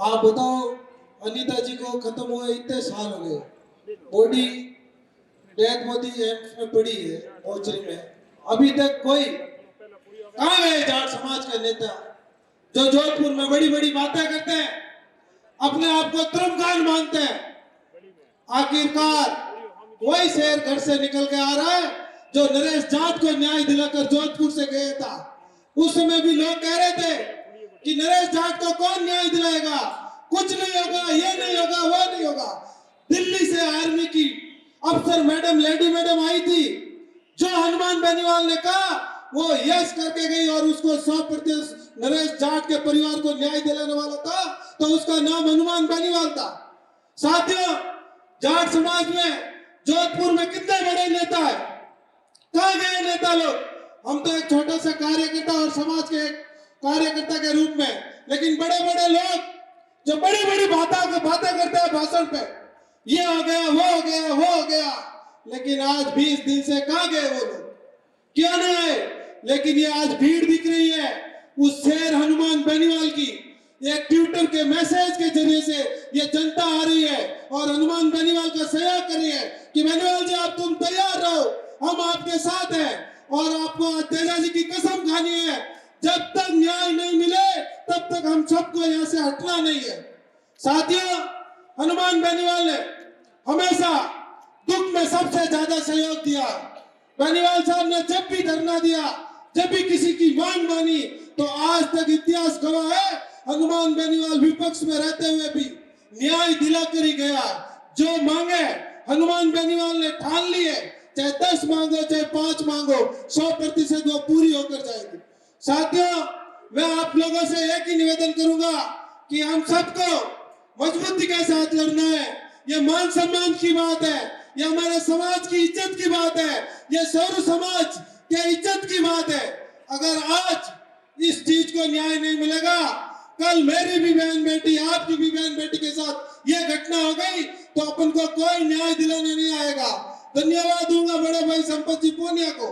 आप बताओ, अनीता जी को खत्म हुए इतने साल हो गए, बॉडी डेथ मोदी एम्स में पड़ी है मोर्चरी में, अभी तक कोई कहाँ गए जाट समाज के नेता जो जोधपुर में बड़ी बड़ी बातें करते हैं, अपने आप को तुरुमखान मानते हैं। आखिरकार वही शेर घर से निकल के आ रहा है जो नरेश जाट को न्याय दिलाकर जोधपुर से गया था। उस समय भी लोग कह रहे थे कि नरेश जाट को कौन न्याय दिलाएगा, कुछ नहीं होगा, ये नहीं होगा, वो नहीं होगा। दिल्ली से आर्मी की अफसर मैडम, लेडी मैडम आई थी, जो हनुमान बेनीवाल ने कहा वो यस करके गई और उसको 100% नरेश जाट के परिवार को न्याय दिलाने वाला था, तो उसका नाम हनुमान बेनीवाल था। साथियों, जाट समाज में जोधपुर में कितने बड़े नेता है, कहाँ गए नेता लोग? हम तो एक छोटा सा कार्यकर्ता और समाज के एक कार्यकर्ता के रूप में, लेकिन बड़े बड़े लोग जो बड़ी बड़ी बातें करते हैं भाषण पे, ये हो गया, वो हो गया, वो हो गया, लेकिन आज 20 दिन से कहाँ गए वो लोग, क्यों नहीं आए? लेकिन ये आज भीड़ दिख रही है उस शेर हनुमान बेनीवाल की। एक ट्विटर के मैसेज के जरिए से ये जनता आ रही है और हनुमान बेनीवाल का सहयोग कर रही है कि बेनीवाल जी आप तुम तैयार रहो, हम आपके साथ हैं और आपको तेजा जी की कसम खानी है, जब तक न्याय नहीं मिले तब तक हम सबको यहाँ से हटना नहीं है। साथियों, हनुमान बेनीवाल ने हमेशा दुख में सबसे ज्यादा सहयोग दिया। बेनीवाल साहब ने जब भी धरना दिया, जब भी किसी की मांग मानी, तो आज तक इतिहास गवाह है हनुमान बेनीवाल विपक्ष में रहते हुए भी न्याय दिलाकर ही गया। जो मांगे हनुमान बेनीवाल ने ठान ली है, चाहे 10 मांगो चाहे 5 मांगो, 100% वो पूरी होकर जाएगी। साथियों, मैं आप लोगों से एक ही निवेदन करूंगा कि हम सबको मजबूती के साथ लड़ना है। ये मान सम्मान की बात है, ये हमारे समाज की इज्जत की बात है, ये सौर समाज के इज्जत की बात है। अगर आज इस चीज को न्याय नहीं मिलेगा, कल मेरी भी बहन बेटी, आपकी भी बहन बेटी के साथ ये घटना हो गई तो अपन को कोई न्याय दिलाने नहीं आएगा। धन्यवाद दूंगा बड़े भाई संपत जी पूनिया को,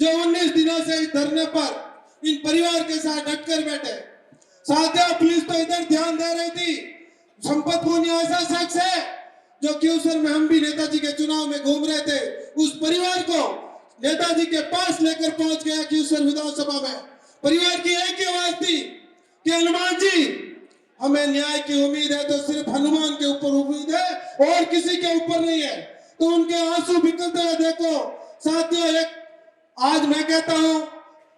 जो 19 दिनों से इस धरने पर इन परिवार के साथ डटकर बैठे। साथियों, पुलिस तो इधर ध्यान दे रही थी, संपत पूनिया ऐसा शख्स है जो क्यूसर में हम भी नेताजी के चुनाव में घूम रहे थे, उस परिवार को नेताजी के पास लेकर पहुंच गया क्यूसर विधानसभा में। परिवार की एक ही आवाज थी कि हनुमान जी हमें न्याय की उम्मीद है, तो सिर्फ हनुमान के ऊपर उम्मीद है और किसी के ऊपर नहीं है। तो उनके आंसू बिखरते हुए देखो। साथियों, एक आज मैं कहता हूं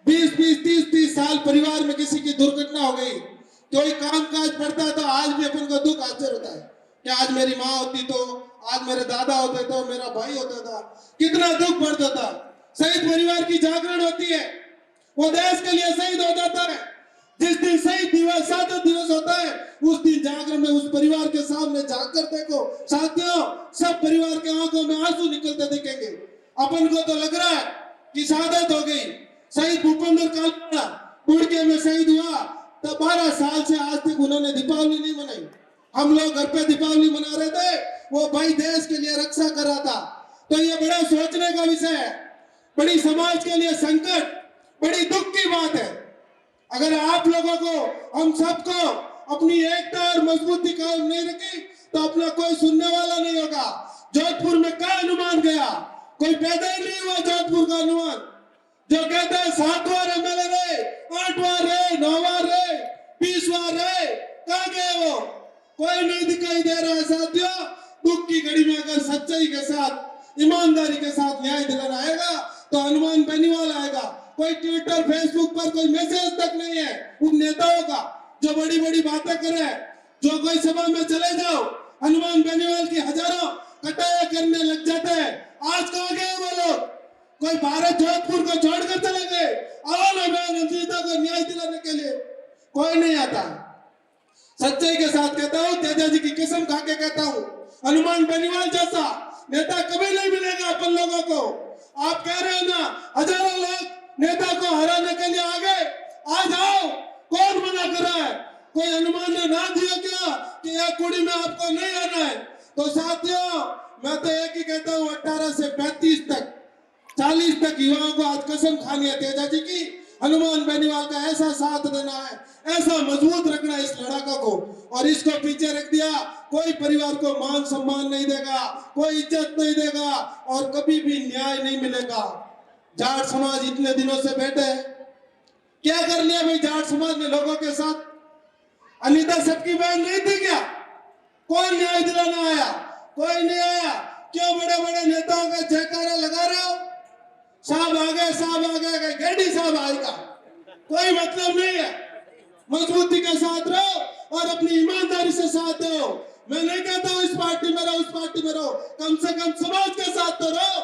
20-20, 30-30 साल परिवार में किसी की दुर्घटना हो गई, कोई काम काज पड़ता है तो आज भी अपन को दुख आश्चर्य होता है कि आज मेरी माँ होती तो, आज मेरे दादा होते तो, मेरा भाई होता था, कितना दुख बढ़ता था। शहीद परिवार की जागरण होती है, वो देश के लिए शहीद हो जाता है। जिस दिन शहीद दिवस, शहादत दिवस होता है, उस दिन जागरण में उस परिवार के सामने जाकर देखो। साथियों, सब परिवार के आंखों में आंसू निकलते दिखेंगे। अपन को तो लग रहा है कि शहादत हो गई। शहीद भूपेंद्र कालरा कुड़के में शहीद हुआ, तब 12 साल से आज तक उन्होंने दीपावली नहीं मनाई। हम लोग घर पे दीपावली मना रहे थे, वो भाई देश के लिए रक्षा कर रहा था। तो ये बड़ा सोचने का विषय है, बड़ी समाज के लिए संकट, बड़ी दुख की बात है। अगर आप लोगों को, हम सबको अपनी एकता और मजबूती कायम नहीं रखी तो अपना कोई सुनने वाला नहीं होगा। जोधपुर में क्या अनुमान गया, कोई पैदा ही नहीं हुआ जोधपुर का अनुमान। जो कहते हैं 7 बार एमएलए रहे, 8 बार रहे, 9 बार रहे, 20 बार रहे, कहाँ गए वो? कोई नहीं दिखाई दे रहा है। साथियों, दुख की घड़ी में अगर सच्चाई के साथ, ईमानदारी के साथ न्याय दिलाना आएगा तो हनुमान बेनीवाल आएगा। कोई ट्विटर, फेसबुक पर कोई मैसेज तक नहीं है उन नेताओं का जो बड़ी बड़ी बातें करे। जो कोई सभा में चले जाओ, हनुमान बेनीवाल की हजारों कटाया करने लग जाते हैं। आज कहाँ गए वो लोग? कोई भारत जोधपुर को छोड़कर चले गए। आवाम अनीता को न्याय दिलाने के लिए कोई नहीं आता। सच्चाई के साथ कहता हूँ, तेजा जी की कसम खा के कहता हूँ, हनुमान बेनीवाल जैसा नेता कभी नहीं मिलेगा अपन लोगों को। आप कह रहे हो ना, हजारों लोग नेता को हराने के लिए आ गए, आ जाओ, कौन मना कर रहा है? कोई हनुमान ने ना दिया क्या कि यह कुड़ी में आपको नहीं आना है? तो साथियों, मैं तो एक ही कहता हूँ, 18 से 35 तक, 40 तक युवाओं को आज कसम खानी है तेजा जी की, हनुमान बेनीवाल का ऐसा साथ देना है, ऐसा मजबूत रखना है इस लड़ाका को, और इसको पीछे रख दिया, कोई परिवार को मान सम्मान नहीं देगा, कोई इज्जत नहीं देगा और कभी भी न्याय नहीं मिलेगा। जाट समाज इतने दिनों से बैठे है, क्या कर लिया भाई जाट समाज ने लोगों के साथ? अनिता सबकी बहन नहीं थी क्या? कोई न्याय दिलाना आया? कोई नहीं आया। क्यों बड़े बड़े नेताओं का जयकारा लगा रहे हो? साहब आ गए, साहब आ गए, गेडी साहब आएगा, कोई मतलब नहीं है। मजबूती के साथ रहो और अपनी ईमानदारी से साथ दो। मैं नहीं कहता हूं इस पार्टी में रहो, उस पार्टी में रहो, कम से कम समाज के साथ तो रहो।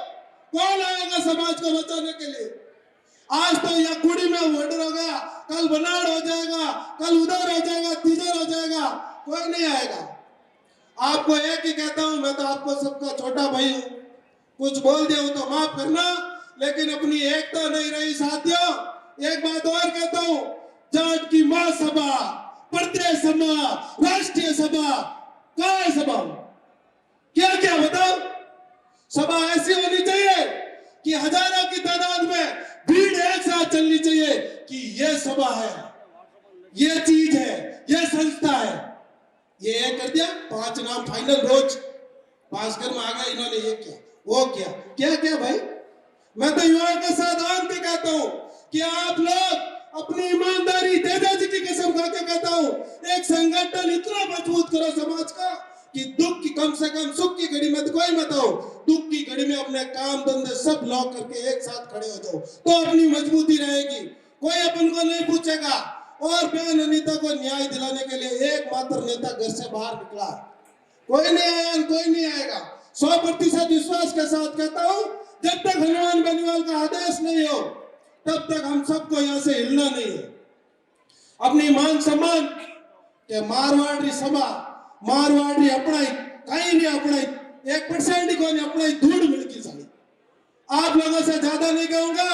कौन आएगा समाज को बचाने के लिए? आज तो यह कुड़ी में वोटर हो गया, कल बनाड़ हो जाएगा, कल उधर हो जाएगा, तिधर हो जाएगा, कोई नहीं आएगा। आपको एक ही कहता हूं, मैं तो आपको सबका छोटा भाई हूं, कुछ बोल दिया हूं तो माफ करना, लेकिन अपनी एकता नहीं रही साथियों। एक बात और कहता हूं, जाट की महासभा, प्रदेश सभा, राष्ट्रीय सभा, कहाँ है सभा? क्या क्या बताओ? सभा ऐसी होनी चाहिए कि हजारों की तादाद में भीड़ एक साथ चलनी चाहिए कि ये सभा है, ये चीज है, ये संस्था है। ये कर दिया, 5 नाम फाइनल रोज भास्कर में आ गया, इन्होंने ये किया, वो किया, क्या क्या भाई? मैं तो युवाओं के साथ आन के कहता हूं कि आप लोग अपनी ईमानदारी, तेजा जी की कसम खा के कहता हूं, एक संगठन इतना मजबूत करो समाज का कि दुख की, कम से कम सुख की घड़ी में तो कोई मत हो, दुख की घड़ी में अपने काम धंधे सब लॉक करके एक साथ खड़े हो जाओ, तो अपनी मजबूती रहेगी, कोई अपन को नहीं पूछेगा। और बहन अनीता को न्याय दिलाने के लिए एकमात्र नेता घर से बाहर निकला, कोई नहीं आया, कोई नहीं आएगा। 100% विश्वास के साथ कहता हूं, जब तक हनुमान बेनीवाल का आदेश नहीं हो तब तक हम सबको यहाँ से हिलना नहीं है। अपनी मान सम्मान के मारवाड़ी सभा, मारवाड़ी अपनाई, कहीं नहीं अपनाई, 1% को नहीं अपनाई, धूड़ मिलकी साली। आप लोगों से ज्यादा नहीं कहूंगा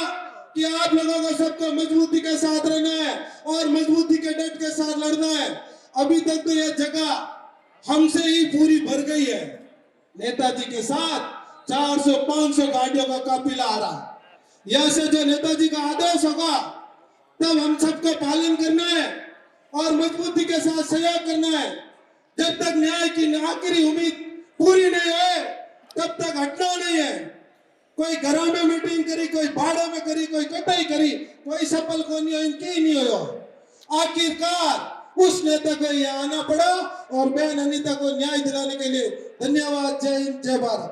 कि आप लोगों को सबको मजबूती के साथ रहना है और मजबूती के डट के साथ लड़ना है। अभी तक तो यह जगह हमसे ही पूरी भर गई है। नेताजी के साथ 400-500 गाड़ियों का काफिला आ रहा है। यह से जो नेताजी का आदेश होगा तब हम सबको पालन करना है और मजबूती के साथ सहयोग करना है। जब तक न्याय की आखिरी उम्मीद पूरी नहीं है तब तक हटना नहीं है। कोई घरों में मीटिंग करी, कोई भाड़ों में करी, कोई कटाई करी, कोई सफल को नहीं, इनकी नहीं हो। आखिरकार उस नेता को यहाँ आना पड़ा और बहन अनीता को न्याय दिलाने के लिए। धन्यवाद। जय हिंद, जय भारत।